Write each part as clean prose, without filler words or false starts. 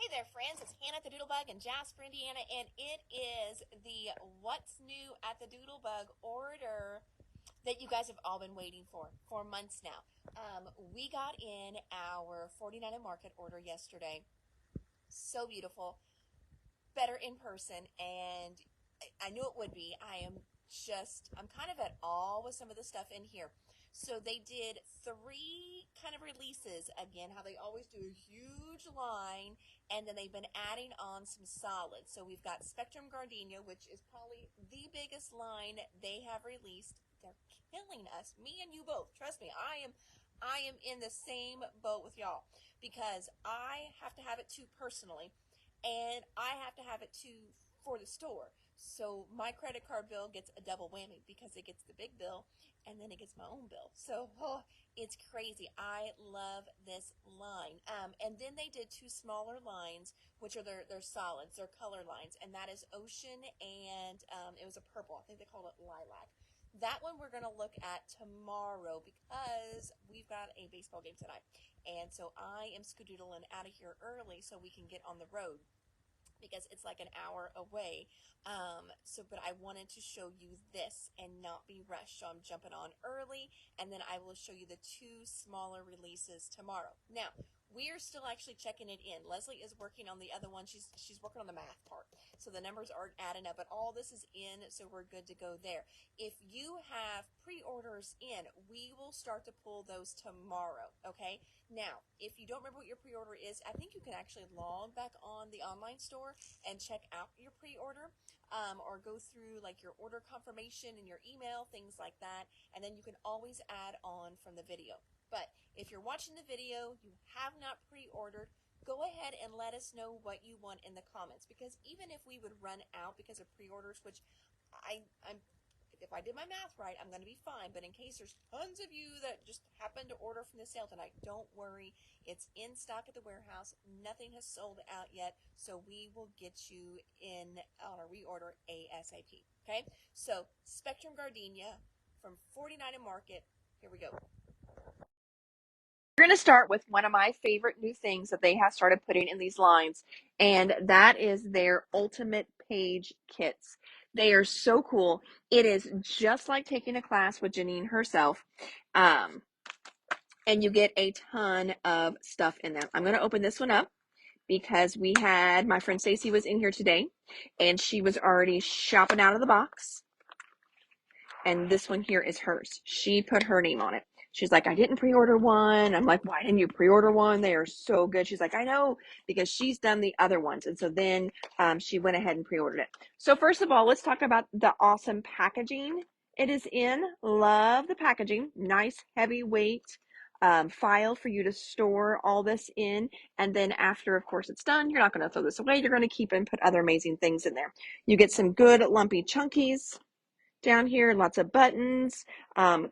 Hey there, friends. It's Hannah at the Doodlebug in Jasper, Indiana, and it is the What's New at the Doodlebug order that you guys have all been waiting for months now. We got in our 49 and Market order yesterday. So beautiful, better in person, and I knew it would be. I'm kind of at awe with some of the stuff in here. So they did 3 kind of releases again, how they always do a huge line, and then they've been adding on some solids. So we've got Spectrum Gardenia, which is probably the biggest line they have released. They're killing us, me and you both. Trust me, I am in the same boat with y'all because I have to have it too personally, and I have to have it too for the store. So my credit card bill gets a double whammy because it gets the big bill and then it gets my own bill. So it's crazy. I love this line. And then they did 2 smaller lines, which are their solids, their color lines, and that is Ocean and it was a purple. I think they called it Lilac. That one we're going to look at tomorrow because we've got a baseball game tonight. And so I am skedoodling out of here early so we can get on the road because it's like an hour away. But I wanted to show you this and not be rushed. So I'm jumping on early, and then I will show you the 2 smaller releases tomorrow. Now, we're still actually checking it in. Leslie is working on the other one. She's working on the math part. So the numbers aren't adding up, but all this is in, so we're good to go there. If you have pre-orders in, we will start to pull those tomorrow, okay? Now, if you don't remember what your pre-order is, I think you can actually log back on the online store and check out your pre-order, or go through like your order confirmation in your email, things like that, and then you can always add on from the video. But if you're watching the video, you have not pre-ordered, go ahead and let us know what you want in the comments, because even if we would run out because of pre-orders, which if I did my math right, I'm going to be fine. But in case there's tons of you that just happen to order from the sale tonight, don't worry. It's in stock at the warehouse. Nothing has sold out yet, so we will get you in on a reorder ASAP. Okay? So Spectrum Gardenia from 49 and Market. Here we go. We're going to start with one of my favorite new things that they have started putting in these lines, and that is their Ultimate Page Kits. They are so cool. It is just like taking a class with Janine herself, and you get a ton of stuff in them. I'm going to open this one up because my friend Stacy was in here today, and she was already shopping out of the box, and this one here is hers. She put her name on it. She's like, I didn't pre-order one. I'm like, why didn't you pre-order one? They are so good. She's like, I know, because she's done the other ones. And so then she went ahead and pre-ordered it. So first of all, let's talk about the awesome packaging it is in. Love the packaging. Nice, heavyweight file for you to store all this in. And then after, of course, it's done, you're not going to throw this away. You're going to keep and put other amazing things in there. You get some good lumpy chunkies down here, lots of buttons,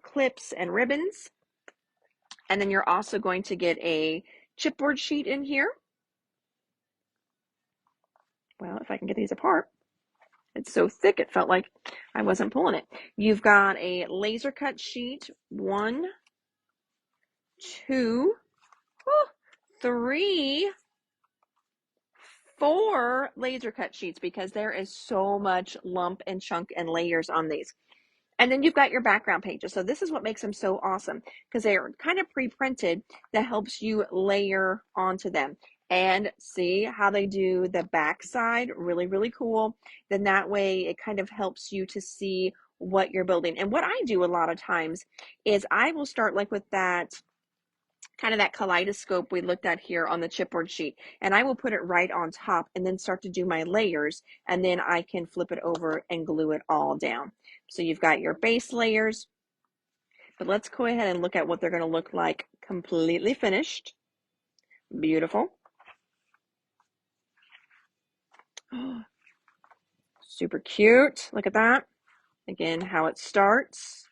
clips, and ribbons. And then you're also going to get a chipboard sheet in here. Well, if I can get these apart. It's so thick, it felt like I wasn't pulling it. You've got a laser cut sheet. 1, 2, 3, 4 laser cut sheets, because there is so much lump and chunk and layers on these. And then you've got your background pages. So this is what makes them so awesome, because they are kind of pre-printed that helps you layer onto them. And see how they do the back side? Really, really cool. Then that way it kind of helps you to see what you're building. And what I do a lot of times is I will start like with that kind of that kaleidoscope we looked at here on the chipboard sheet, and I will put it right on top and then start to do my layers, and then I can flip it over and glue it all down. So you've got your base layers, but let's go ahead and look at what they're going to look like completely finished. Beautiful. Super cute. Look at that. Again, how it starts,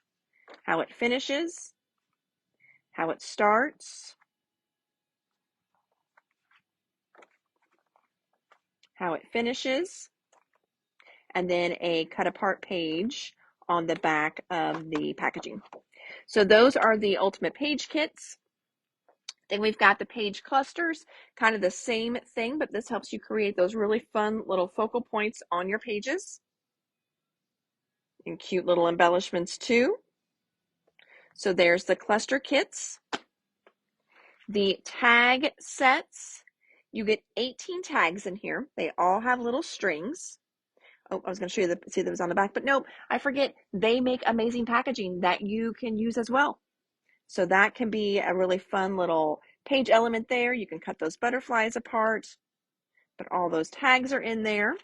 how it finishes, how it starts, how it finishes, and then a cut apart page on the back of the packaging. So those are the Ultimate Page Kits. Then we've got the page clusters, kind of the same thing, but this helps you create those really fun little focal points on your pages. And cute little embellishments too. So there's the cluster kits. The tag sets, you get 18 tags in here. They all have little strings. Oh, I was going to show you see that was on the back, but nope, I forget. They make amazing packaging that you can use as well. So that can be a really fun little page element there. You can cut those butterflies apart, but all those tags are in there.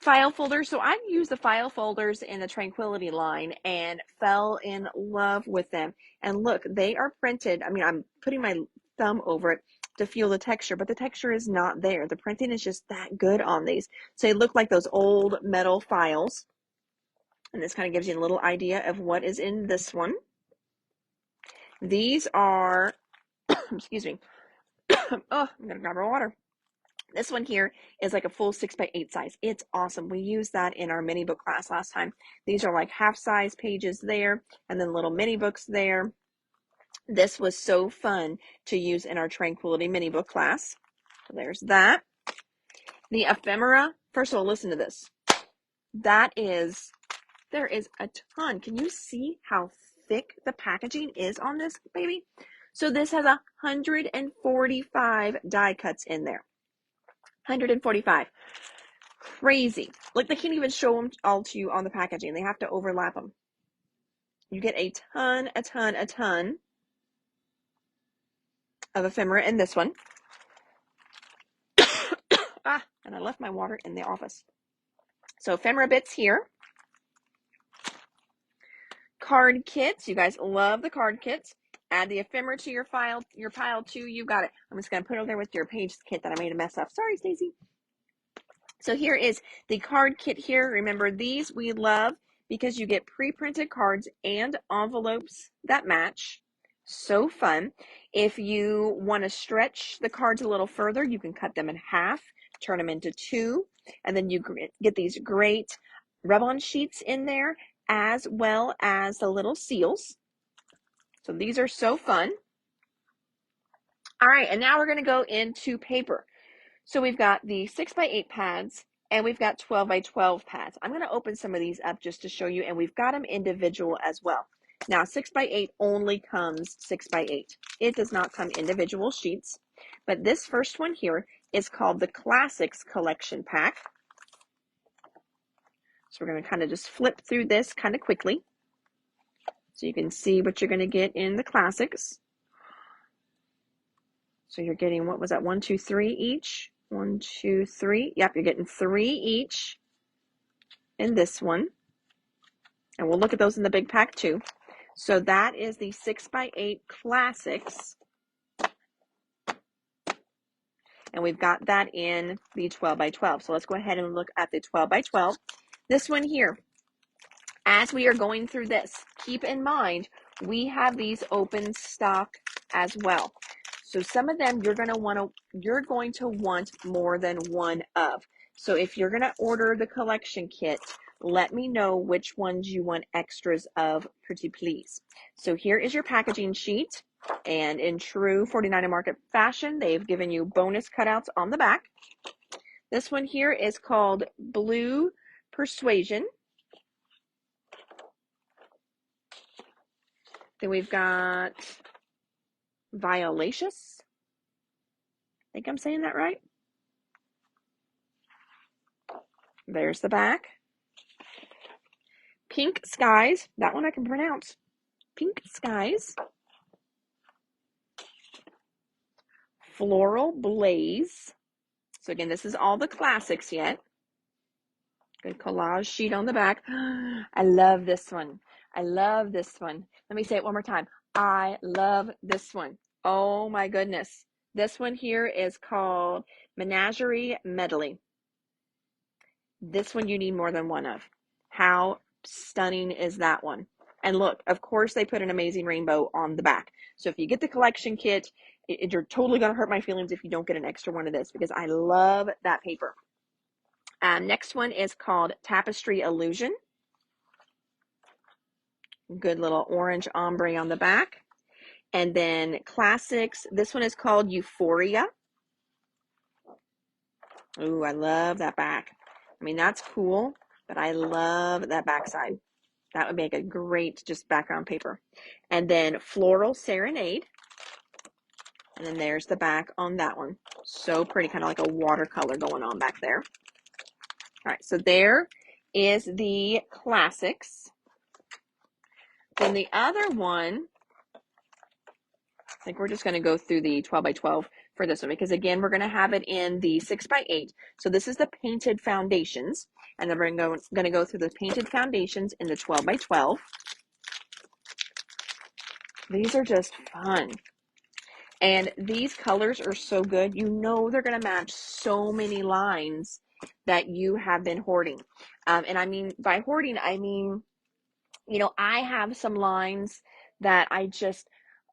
File folders. So I've used the file folders in the Tranquility line and fell in love with them. And look, they are printed. I mean, I'm putting my thumb over it to feel the texture, but the texture is not there. The printing is just that good on these. So they look like those old metal files. And this kind of gives you a little idea of what is in this one. These are, excuse me. Oh, I'm going to grab our water. This one here is like a full 6x8 size. It's awesome. We used that in our mini book class last time. These are like half size pages there and then little mini books there. This was so fun to use in our Tranquility mini book class. So there's that. The ephemera. First of all, listen to this. There is a ton. Can you see how thick the packaging is on this baby? So this has 145 die cuts in there. 145. Crazy. Like they can't even show them all to you on the packaging. They have to overlap them. You get a ton of ephemera in this one. And I left my water in the office. So ephemera bits here. Card kits. You guys love the card kits. Add the ephemera to your pile too. You got it. I'm just going to put it over there with your page kit that I made a mess of. Sorry, Stacy. So here is the card kit here. Remember, these we love because you get pre-printed cards and envelopes that match. So fun. If you want to stretch the cards a little further, you can cut them in half, turn them into two, and then you get these great rub-on sheets in there, as well as the little seals. So these are so fun. All right, and now we're going to go into paper. So we've got the 6x8 pads and we've got 12x12 pads. I'm going to open some of these up just to show you, and we've got them individual as well. Now 6x8 only comes 6x8. It does not come individual sheets, but this first one here is called the Classics Collection Pack. So we're going to kind of just flip through this kind of quickly so you can see what you're going to get in the Classics. So you're getting, what was that, 1, 2, 3 each? 1, 2, 3. Yep, you're getting 3 each in this one. And we'll look at those in the big pack too. So that is the 6x8 Classics. And we've got that in the 12x12. So let's go ahead and look at the 12x12. This one here, as we are going through this, keep in mind, we have these open stock as well. So some of them you're going to want more than one of. So if you're going to order the collection kit, let me know which ones you want extras of, pretty please. So here is your packaging sheet, and in true 49 Market fashion, they've given you bonus cutouts on the back. This one here is called Blue Persuasion. Then we've got Violacious. I think I'm saying that right. There's the back. Pink Skies. That one I can pronounce. Pink Skies. Floral Blaze. So again, this is all the classics yet. Good collage sheet on the back. I love this one. I love this one. Let me say it one more time. I love this one. Oh my goodness. This one here is called Menagerie Medley. This one you need more than one of. How stunning is that one? And look, of course they put an amazing rainbow on the back. So if you get the collection kit, you're totally going to hurt my feelings if you don't get an extra one of this, because I love that paper. Next one is called Tapestry Illusion. Good little orange ombre on the back. And then classics, this one is called Euphoria. Ooh, I love that back. I mean, that's cool, but I love that backside. That would make a great just background paper. And then Floral Serenade. And then there's the back on that one. So pretty, kind of like a watercolor going on back there. All right, so there is the classics. Then the other one, I think we're just going to go through the 12 by 12 for this one, because again, we're going to have it in the 6 by 8. So this is the painted foundations, and then we're going to go through the painted foundations in the 12 by 12. These are just fun. And these colors are so good. You know they're going to match so many lines that you have been hoarding. And I mean, by hoarding, I mean, you know, I have some lines that I just,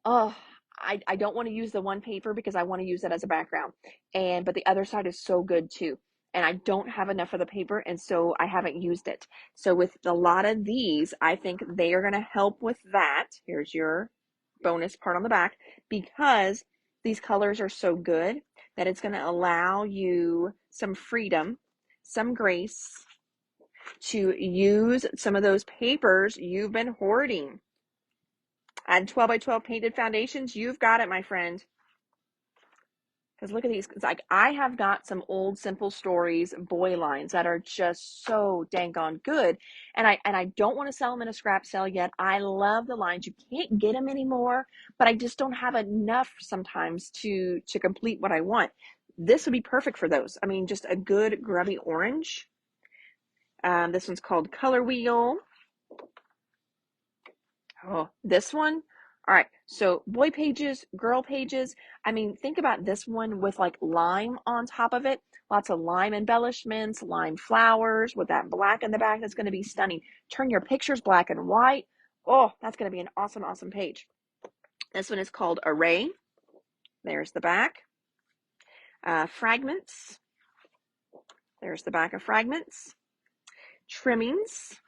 oh, I don't want to use the one paper because I want to use it as a background. But the other side is so good too. And I don't have enough of the paper, and so I haven't used it. So with a lot of these, I think they are going to help with that. Here's your bonus part on the back, because these colors are so good that it's going to allow you some freedom, some grace, to use some of those papers you've been hoarding. And 12 by 12 painted foundations, you've got it, my friend. Because look at these. It's like, I have got some old Simple Stories boy lines that are just so dang on good. And I don't want to sell them in a scrap sale yet. I love the lines. You can't get them anymore, but I just don't have enough sometimes to complete what I want. This would be perfect for those. I mean, just a good grubby orange. This one's called Color Wheel. Oh, this one. All right. So boy pages, girl pages. I mean, think about this one with like lime on top of it. Lots of lime embellishments, lime flowers with that black in the back. That's going to be stunning. Turn your pictures black and white. Oh, that's going to be an awesome, awesome page. This one is called Array. There's the back. Fragments. There's the back of Fragments. Trimmings.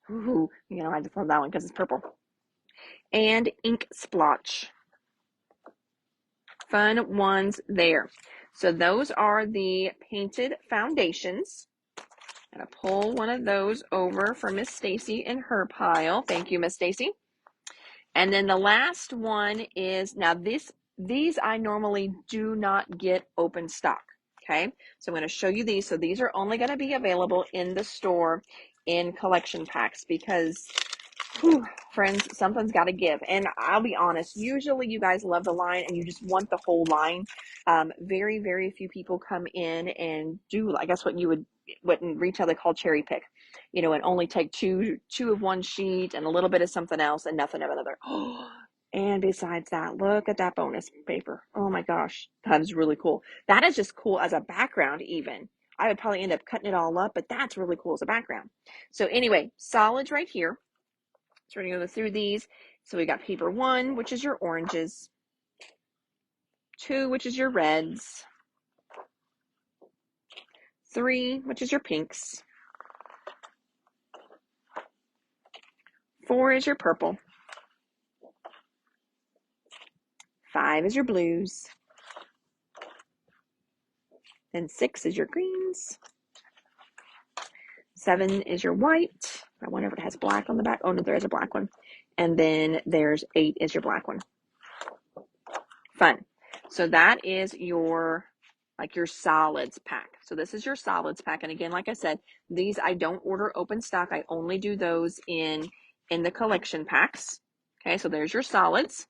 Ooh, you know, I just love that one because it's purple. And ink splotch. Fun ones there. So those are the painted foundations. I'm going to pull one of those over for Miss Stacy in her pile. Thank you, Miss Stacy. And then the last one is, now these I normally do not get open stock. Okay, so I'm going to show you these. So these are only going to be available in the store in collection packs, because whew, friends, something's got to give. And I'll be honest, usually you guys love the line and you just want the whole line. Very, very few people come in and do, I guess, what in retail they call cherry pick, you know, and only take two of one sheet and a little bit of something else and nothing of another. And besides that, look at that bonus paper. Oh my gosh, that is really cool. That is just cool as a background even. I would probably end up cutting it all up, but that's really cool as a background. So anyway, solids right here. So we're going to go through these. So we got paper 1, which is your oranges. 2, which is your reds. 3, which is your pinks. 4 is your purple. 5 is your blues. Then 6 is your greens. 7 is your white. I wonder if it has black on the back. Oh no, there is a black one. And then there's 8 is your black one. Fun. So that is your solids pack. So this is your solids pack. And again, like I said, these I don't order open stock. I only do those in the collection packs. Okay, so there's your solids.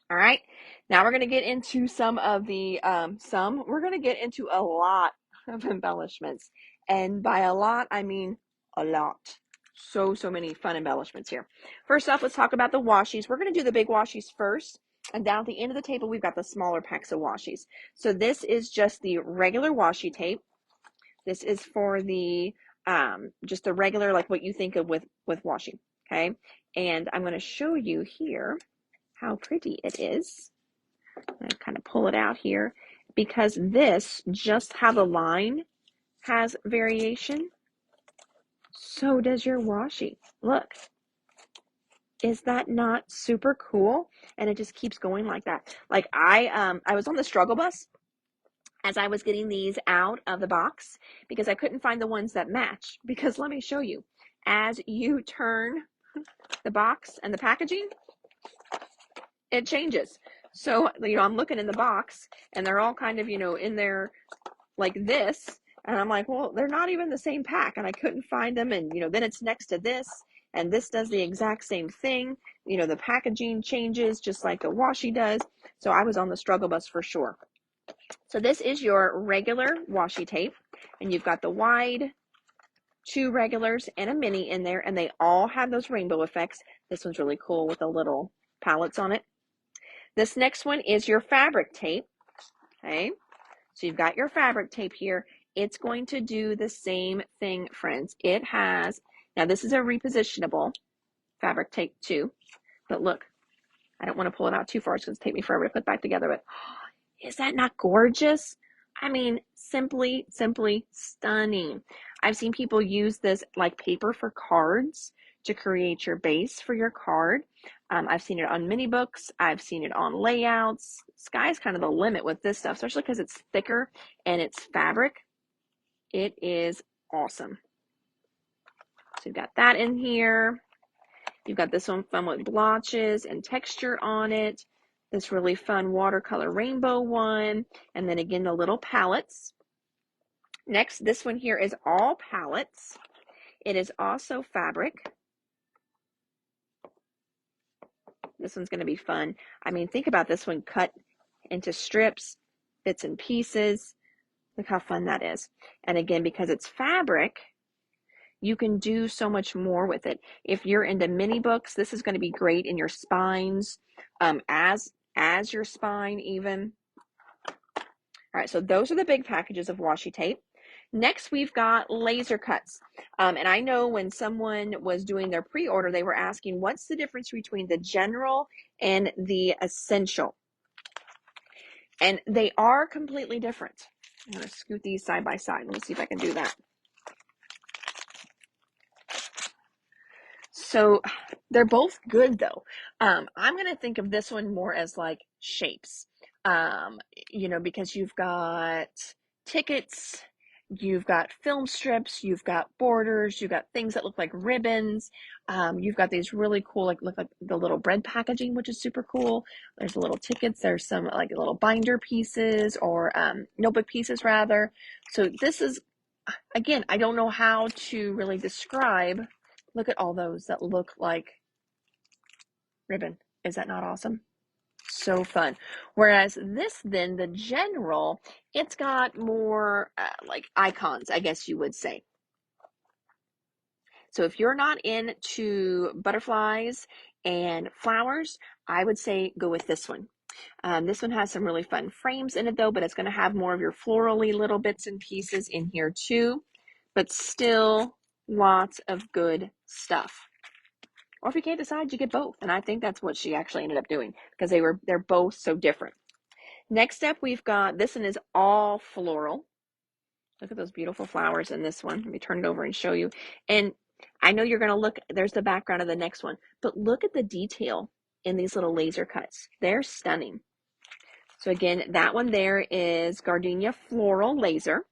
All right, now we're going to get into some of the, we're going to get into a lot of embellishments. And by a lot, I mean a lot. So many fun embellishments here. First off, let's talk about the washies. We're going to do the big washies first. And down at the end of the table, we've got the smaller packs of washies. So this is just the regular washi tape. This is for the, just the regular, like what you think of with washi. Okay. And I'm going to show you here how pretty it is. I'm going to kind of pull it out here, because this, just how the line has variation, so does your washi. Look. Is that not super cool? And it just keeps going like that. Like I was on the struggle bus as I was getting these out of the box because I couldn't find the ones that match. Because let me show you, as you turn the box and the packaging, it changes. So, I'm looking in the box and they're all kind of, in there like this. And I'm like, well, they're not even the same pack. And I couldn't find them. And, then it's next to this. And this does the exact same thing. The packaging changes just like the washi does. So I was on the struggle bus for sure. So this is your regular washi tape. And you've got the wide, 2 regulars, and a mini in there. And they all have those rainbow effects. This one's really cool with the little palettes on it. This next one is your fabric tape. Okay. So you've got your fabric tape here. It's going to do the same thing, friends. It has, now this is a repositionable fabric tape too, but look, I don't want to pull it out too far. It's going to take me forever to put back together, but is that not gorgeous? I mean, simply stunning. I've seen people use this like paper for cards to create your base for your card. I've seen it on mini books. I've seen it on layouts. Sky's kind of the limit with this stuff, especially because it's thicker and it's fabric. It is awesome. So you've got that in here. You've got this one fun with blotches and texture on it. This really fun watercolor rainbow one. And then again, the little palettes. Next, this one here is all palettes. It is also fabric. This one's going to be fun. I mean, think about this one cut into strips, bits and pieces. Look how fun that is. And again, because it's fabric, you can do so much more with it. If you're into mini books, this is going to be great in your spines, as your spine even. All right, so those are the big packages of washi tape. Next, we've got laser cuts. And I know when someone was doing their pre-order, they were asking, what's the difference between the general and the essential? And they are completely different. I'm going to scoot these side by side. Let me see if I can do that. So they're both good though. I'm going to think of this one more as like shapes, because you've got tickets, you've got film strips, you've got borders, you've got things that look like ribbons. You've got these really cool, look like the little bread packaging, which is super cool. There's the little tickets. There's some like little binder pieces or notebook pieces rather. So this is, again, I don't know how to really describe. Look at all those that look like ribbon. Is that not awesome? So fun. Whereas this then, the general, it's got more like icons, I guess you would say. So if you're not into butterflies and flowers, I would say go with this one. This one has some really fun frames in it though, but it's going to have more of your florally little bits and pieces in here too, but still lots of good stuff. Or if you can't decide, you get both. And I think that's what she actually ended up doing because they're both so different. Next up, we've got, this one is all floral. Look at those beautiful flowers in this one. Let me turn it over and show you. And I know you're going to look, there's the background of the next one, but look at the detail in these little laser cuts. They're stunning. So again, that one there is Gardenia Floral Laser.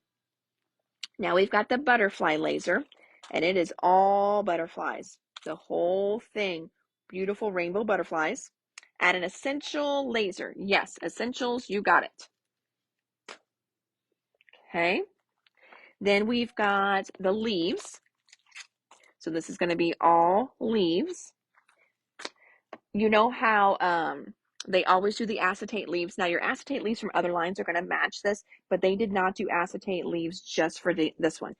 Now we've got the butterfly laser, and it is all butterflies. The whole thing. Beautiful rainbow butterflies. Add an essential laser. Yes, essentials, you got it. Okay. Then we've got the leaves. So this is going to be all leaves. You know how they always do the acetate leaves. Now your acetate leaves from other lines are going to match this, but they did not do acetate leaves just for this one.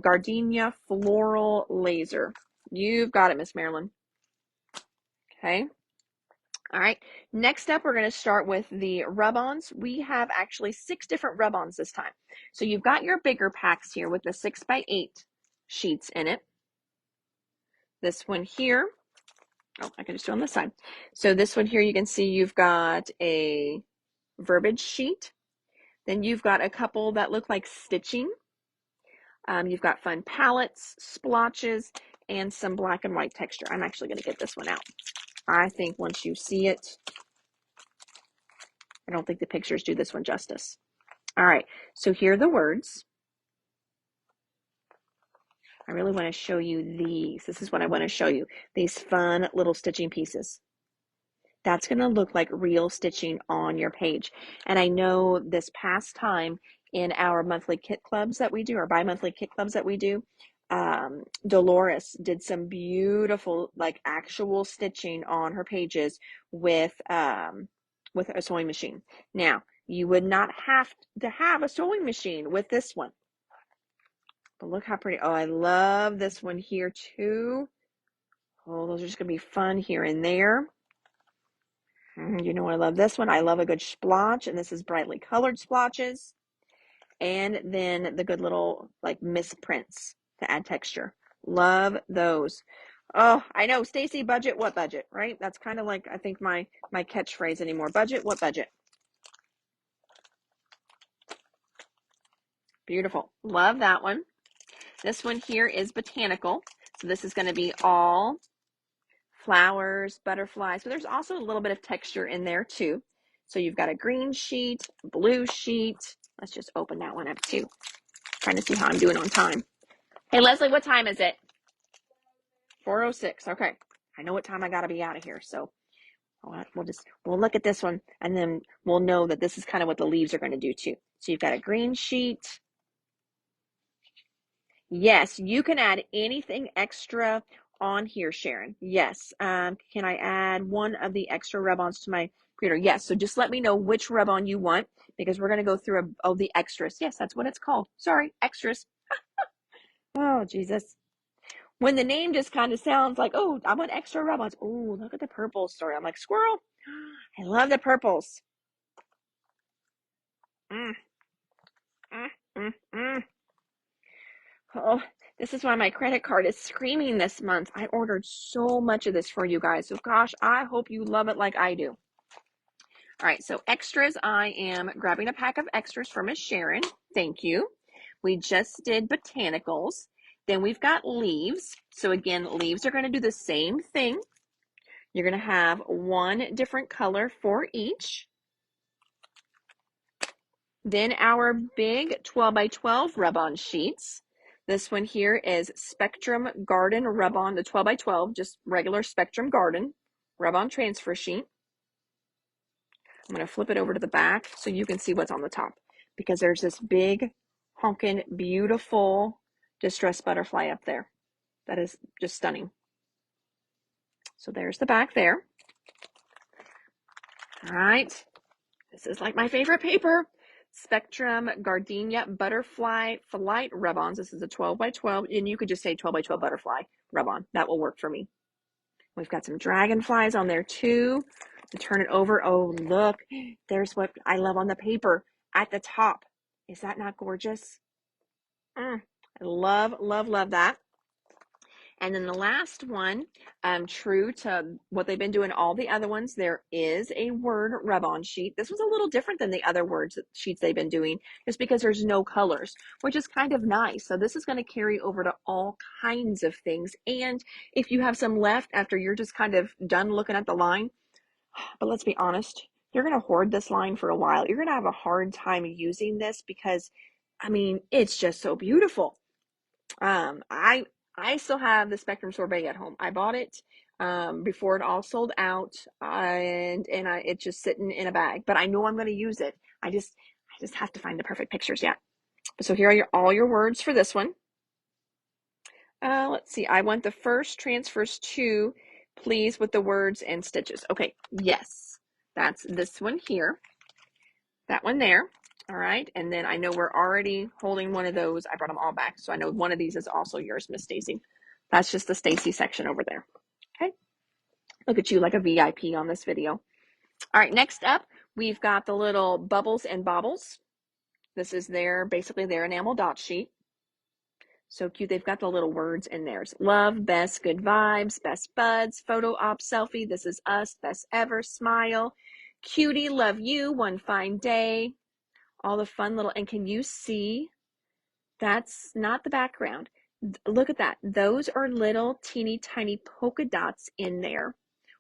Gardenia Floral Laser. You've got it, Miss Marilyn. Okay. All right. Next up, we're going to start with the rub-ons. We have actually 6 different rub-ons this time. So you've got your bigger packs here with the 6x8 sheets in it. This one here. Oh, I can just do it on this side. So this one here, you can see you've got a verbiage sheet. Then you've got a couple that look like stitching. You've got fun palettes, splotches, and some black and white texture. I'm actually going to get this one out. I think once you see it, I don't think the pictures do this one justice. All right, so here are the words. I really want to show you these. This is what I want to show you. These fun little stitching pieces. That's going to look like real stitching on your page. And I know this past time in our monthly kit clubs that we do, or bi-monthly kit clubs that we do, Dolores did some beautiful, like actual stitching on her pages with a sewing machine. Now, you would not have to have a sewing machine with this one. But look how pretty. Oh, I love this one here too. Oh, those are just going to be fun here and there. You know, I love this one. I love a good splotch, and this is brightly colored splotches. And then the good little like misprints to add texture. Love those. Oh, I know, Stacy, budget, what budget, right? That's kind of like, I think my catchphrase anymore. Budget, what budget? Beautiful. Love that one. This one here is botanical. So this is going to be all flowers, butterflies, but there's also a little bit of texture in there too. So you've got a green sheet, blue sheet. Let's just open that one up too. Trying to see how I'm doing on time. Hey, Leslie, what time is it? 4:06. Okay. I know what time I got to be out of here. So we'll look at this one and then we'll know that this is kind of what the leaves are going to do too. So you've got a green sheet. Yes, you can add anything extra on here, Sharon. Yes. Can I add one of the extra rub-ons to my computer? Yes. So just let me know which rub-on you want because we're going to go through the extras. Yes, that's what it's called. Sorry, extras. Oh, Jesus. When the name just kind of sounds like, oh, I want extra rub-ons. Oh, look at the purples. Sorry, I'm like, squirrel. I love the purples. Mm, mm, mm, mm. Oh, this is why my credit card is screaming this month. I ordered so much of this for you guys. So gosh, I hope you love it like I do. All right, so extras. I am grabbing a pack of extras for Miss Sharon. Thank you. We just did botanicals. Then we've got leaves. So again, leaves are going to do the same thing. You're going to have one different color for each. Then our big 12 by 12 rub-on sheets. This one here is Spectrum Garden rub-on, the 12 by 12, just regular Spectrum Garden rub-on transfer sheet. I'm going to flip it over to the back so you can see what's on the top because there's this big, honkin', beautiful distressed butterfly up there. That is just stunning. So there's the back there. All right. This is like my favorite paper. Spectrum Gardenia Butterfly Flight Rub-Ons. This is a 12 by 12, and you could just say 12 by 12 butterfly rub-on. That will work for me. We've got some dragonflies on there too. To turn it over, oh look, there's what I love on the paper at the top. Is that not gorgeous? I love, love, love that. And then the last one, true to what they've been doing all the other ones, there is a word rub-on sheet. This was a little different than the other sheets they've been doing just because there's no colors, which is kind of nice. So this is going to carry over to all kinds of things. And if you have some left after you're just kind of done looking at the line, but let's be honest, you're going to hoard this line for a while. You're going to have a hard time using this because, I mean, it's just so beautiful. I still have the Spectrum Sorbet at home. I bought it before it all sold out, and it's just sitting in a bag. But I know I'm going to use it. I just have to find the perfect pictures yet. So here are all your words for this one. Let's see. I want the first transfers to, please, with the words and stitches. Okay. Yes, that's this one here. That one there. All right, and then I know we're already holding one of those. I brought them all back, so I know one of these is also yours, Miss Stacy. That's just the Stacy section over there. Okay, look at you like a VIP on this video. All right, next up, we've got the little bubbles and bobbles. This is basically their enamel dot sheet. So cute. They've got the little words in there. Love, best, good vibes, best buds, photo op, selfie. This is us, best ever, smile, cutie, love you, one fine day. All the fun little, and can you see, that's not the background. Look at that. Those are little teeny tiny polka dots in there.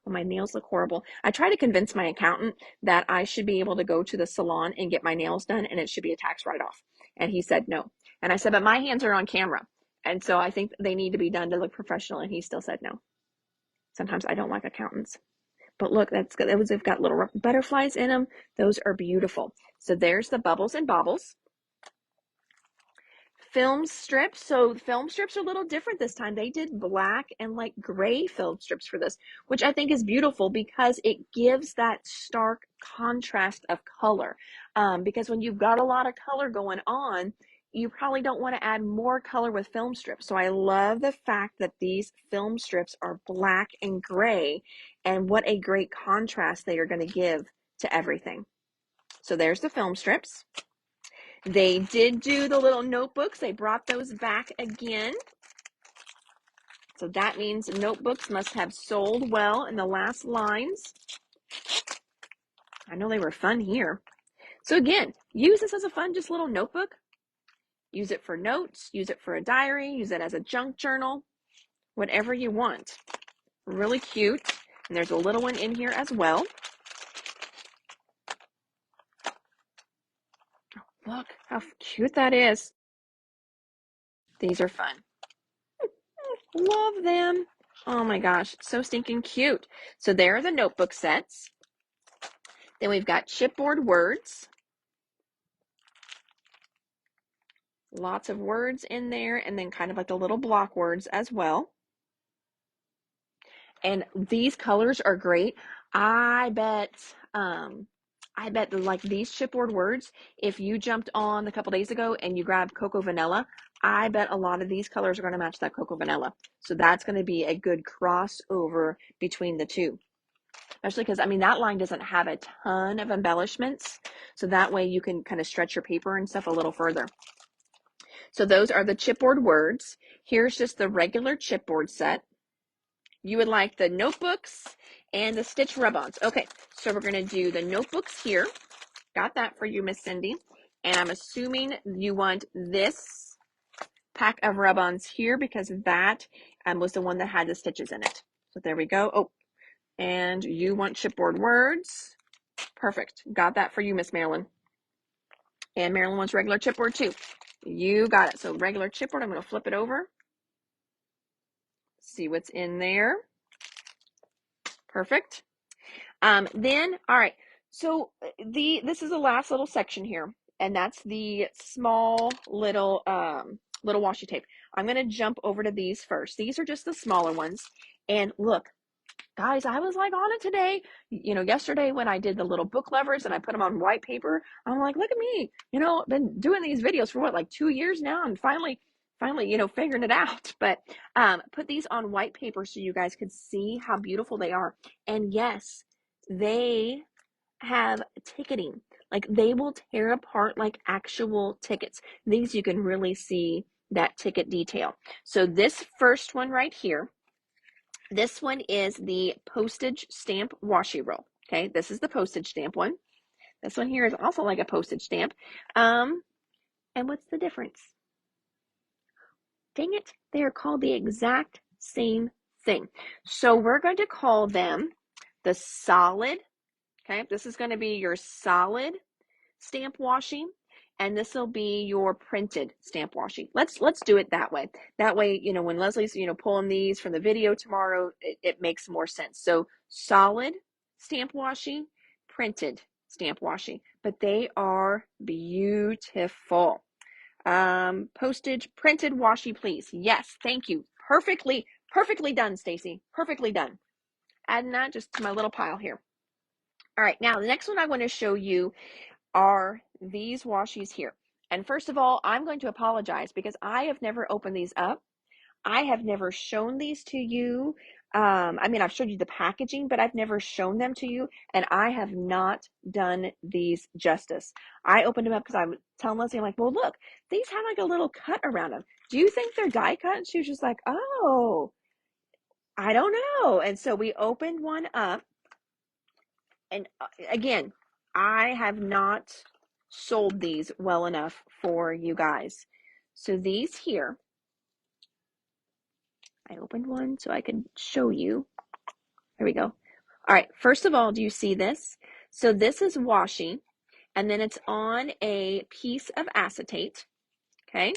Well, my nails look horrible. I tried to convince my accountant that I should be able to go to the salon and get my nails done and it should be a tax write-off. And he said no. And I said, but my hands are on camera. And so I think they need to be done to look professional. And he still said no. Sometimes I don't like accountants. But look, that's good. They've got little butterflies in them. Those are beautiful. So there's the bubbles and bobbles. Film strips. So film strips are a little different this time. They did black and like gray film strips for this, which I think is beautiful because it gives that stark contrast of color. Because when you've got a lot of color going on, you probably don't want to add more color with film strips. So I love the fact that these film strips are black and gray, and what a great contrast they are going to give to everything. So there's the film strips. They did do the little notebooks. They brought those back again. So that means notebooks must have sold well in the last lines. I know they were fun here. So again, use this as a fun, just little notebook. Use it for notes, use it for a diary, use it as a junk journal, whatever you want. Really cute. And there's a little one in here as well. Look how cute that is. These are fun. Love them. Oh my gosh, so stinking cute. So there are the notebook sets. Then we've got chipboard words. Lots of words in there, and then kind of like the little block words as well. And these colors are great. I bet like these chipboard words, if you jumped on a couple days ago and you grabbed Cocoa Vanilla, I bet a lot of these colors are going to match that Cocoa Vanilla. So that's going to be a good crossover between the two. Especially because, I mean, that line doesn't have a ton of embellishments. So that way you can kind of stretch your paper and stuff a little further. So those are the chipboard words. Here's just the regular chipboard set. You would like the notebooks and the stitch rub-ons. Okay, so we're going to do the notebooks here. Got that for you, Miss Cindy. And I'm assuming you want this pack of rub-ons here because that was the one that had the stitches in it. So there we go. Oh, and you want chipboard words. Perfect. Got that for you, Miss Marilyn. And Marilyn wants regular chipboard too. You got it. So regular chipboard, I'm going to flip it over. See what's in there. Perfect. Then, all right. So this is the last little section here, and that's the small little washi tape. I'm going to jump over to these first. These are just the smaller ones. And look, guys, I was like on it today. You know, yesterday when I did the little book levers and I put them on white paper, I'm like, look at me. You know, been doing these videos for what, like 2 years now, and finally, you know, figuring it out. But put these on white paper so you guys could see how beautiful they are. And yes, they have ticketing. Like they will tear apart like actual tickets. These you can really see that ticket detail. So this first one right here, this one is the postage stamp washi roll. Okay, this is the postage stamp one. This one here is also like a postage stamp. And what's the difference? Dang it, they are called the exact same thing. So we're going to call them the solid. Okay, this is going to be your solid stamp washi, and this will be your printed stamp washi. Let's do it that way. That way, you know, when Leslie's, you know, pulling these from the video tomorrow, it makes more sense. So solid stamp washi, printed stamp washi, but they are beautiful. Postage printed washi, please. Yes, thank you. Perfectly done, Stacy. Perfectly done. Adding that just to my little pile here. All right, now the next one I want to show you are these washies here. And first of all, I'm going to apologize because I have never opened these up. I have never shown these to you. I mean, I've showed you the packaging, but I've never shown them to you, and I have not done these justice. I opened them up because I'm telling Leslie, I'm like, well, look, these have like a little cut around them. Do you think they're die cut? And she was just like, oh, I don't know. And so we opened one up, and again, I have not sold these well enough for you guys. So these here I opened one so I could show you. There we go. All right, first of all, do you see this? So this is washi, and then it's on a piece of acetate, okay?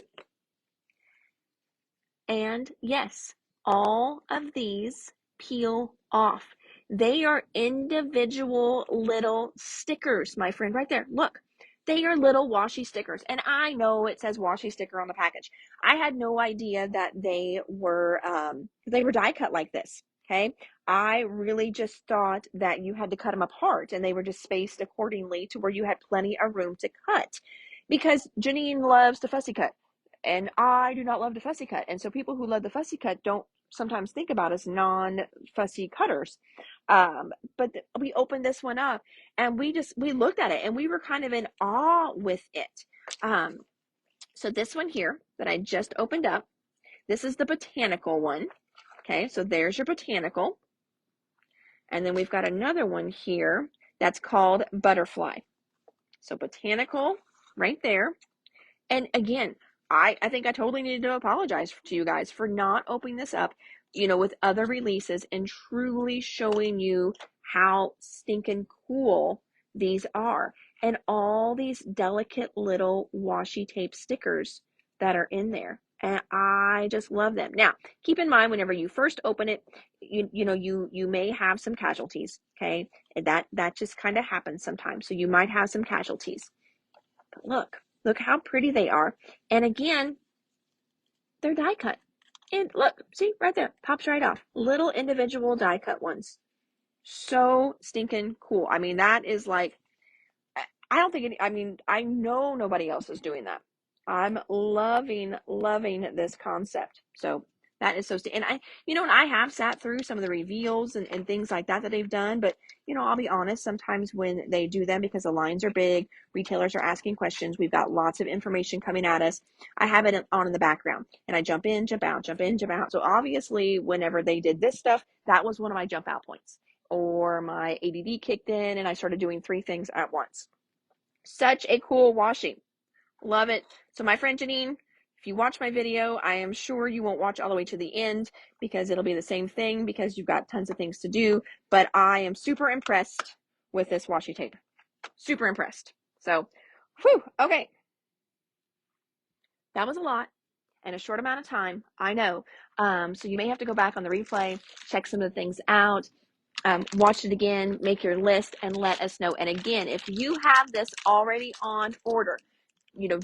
And yes, all of these peel off. They are individual little stickers, my friend, right there. Look, they are little washi stickers. And I know it says washi sticker on the package. I had no idea that they were die cut like this. Okay. I really just thought that you had to cut them apart and they were just spaced accordingly to where you had plenty of room to cut. Because Janine loves to fussy cut and I do not love the fussy cut. And so people who love the fussy cut don't sometimes think about us non-fussy cutters. But we opened this one up and we looked at it and we were kind of in awe with it. So this one here that I just opened up, this is the botanical one. Okay, so there's your botanical. And then we've got another one here that's called butterfly. So botanical right there. And again, I think I totally needed to apologize to you guys for not opening this up, with other releases and truly showing you how stinking cool these are. And all these delicate little washi tape stickers that are in there. And I just love them. Now, keep in mind whenever you first open it, you may have some casualties, okay? And that just kind of happens sometimes. So you might have some casualties. But look how pretty they are. And again, they're die cut. And look, see right there, pops right off. Little individual die cut ones. So stinking cool. I mean, that is like, I don't think I know nobody else is doing that. I'm loving this concept. So that is so and I have sat through some of the reveals and things like that they've done, but I'll be honest, sometimes when they do them, because the lines are big, retailers are asking questions, we've got lots of information coming at us, I have it on in the background and I jump in, jump out, jump in, jump out. So obviously whenever they did this stuff, that was one of my jump out points, or my ADD kicked in and I started doing 3 things at once. Such a cool washi. Love it. So my friend Janine, if you watch my video, I am sure you won't watch all the way to the end because it'll be the same thing because you've got tons of things to do. But I am super impressed with this washi tape. Super impressed. So, whew, okay. That was a lot in a short amount of time. I know. So you may have to go back on the replay, check some of the things out. Watch it again, make your list, and let us know. And again, if you have this already on order,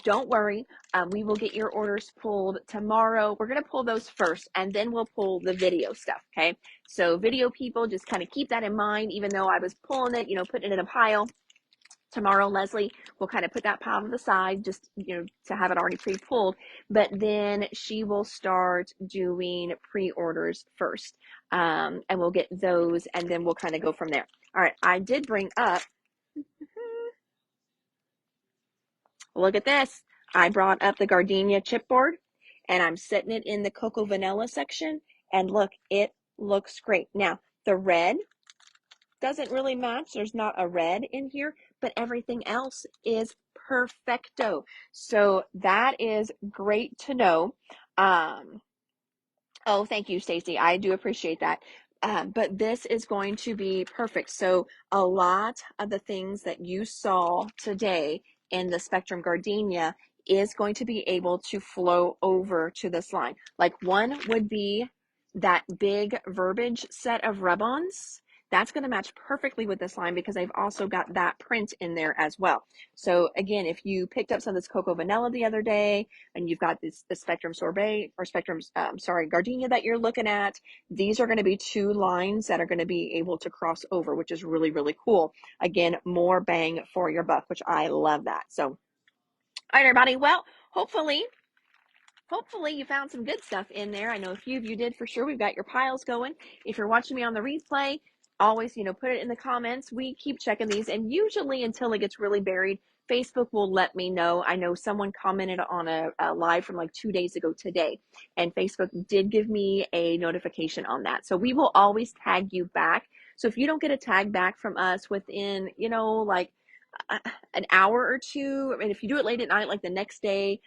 don't worry. We will get your orders pulled tomorrow. We're going to pull those first, and then we'll pull the video stuff, okay? So video people, just kind of keep that in mind, even though I was pulling it, putting it in a pile. Tomorrow, Leslie will kind of put that pile to the side, just, to have it already pre-pulled. But then she will start doing pre-orders first. And we'll get those, and then we'll kind of go from there. All right, I did bring up, look at this. I brought up the Gardenia chipboard, and I'm setting it in the cocoa vanilla section. And look, it looks great. Now, the red doesn't really match. There's not a red in here, but everything else is perfecto. So that is great to know. Oh, thank you, Stacy. I do appreciate that. But this is going to be perfect. So a lot of the things that you saw today in the Spectrum Gardenia is going to be able to flow over to this line. Like one would be that big verbiage set of rub-ons. That's going to match perfectly with this line because I've also got that print in there as well. So again, if you picked up some of this Cocoa Vanilla the other day and you've got the Spectrum Sorbet or Gardenia that you're looking at, these are going to be 2 lines that are going to be able to cross over, which is really, really cool. Again, more bang for your buck, which I love that. So, all right, everybody. Well, hopefully you found some good stuff in there. I know a few of you did for sure. We've got your piles going. If you're watching me on the replay, always, put it in the comments. We keep checking these, and usually until it gets really buried, Facebook will let me know. I know someone commented on a live from like 2 days ago today, and Facebook did give me a notification on that. So we will always tag you back. So if you don't get a tag back from us within, like an hour or two, I mean, if you do it late at night, like the next day,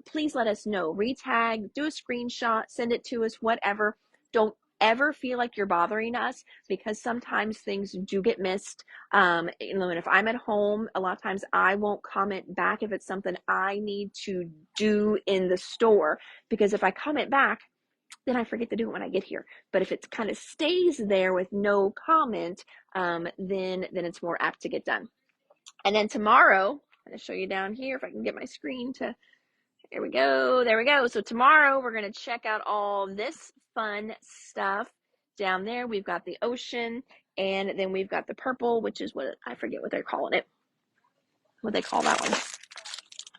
please let us know. Retag, do a screenshot, send it to us, whatever. don't ever feel like you're bothering us, because sometimes things do get missed. And if I'm at home, a lot of times I won't comment back if it's something I need to do in the store, because if I comment back, then I forget to do it when I get here. But if it kind of stays there with no comment, then it's more apt to get done. And then tomorrow, I'm going to show you down here if I can get my screen to, there we go, there we go. So tomorrow we're going to check out all this fun stuff. Down there we've got the ocean, and then we've got the purple, which is what, I forget what they're calling it. What they call that one.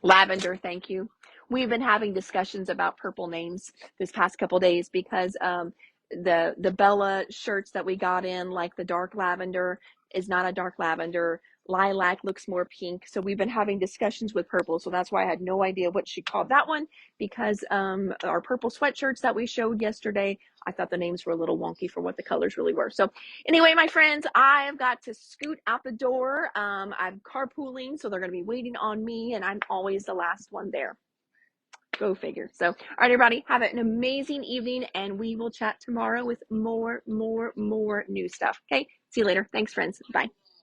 Lavender, thank you. We've been having discussions about purple names this past couple days, because the Bella shirts that we got in, like the dark lavender is not a dark lavender. Lilac looks more pink. So we've been having discussions with purple. So that's why I had no idea what she called that one, because our purple sweatshirts that we showed yesterday, I thought the names were a little wonky for what the colors really were. So anyway, my friends, I've got to scoot out the door. I'm carpooling, so they're going to be waiting on me, and I'm always the last one there. Go figure. So, all right, everybody, have an amazing evening, and we will chat tomorrow with more new stuff. Okay, see you later. Thanks, friends. Bye.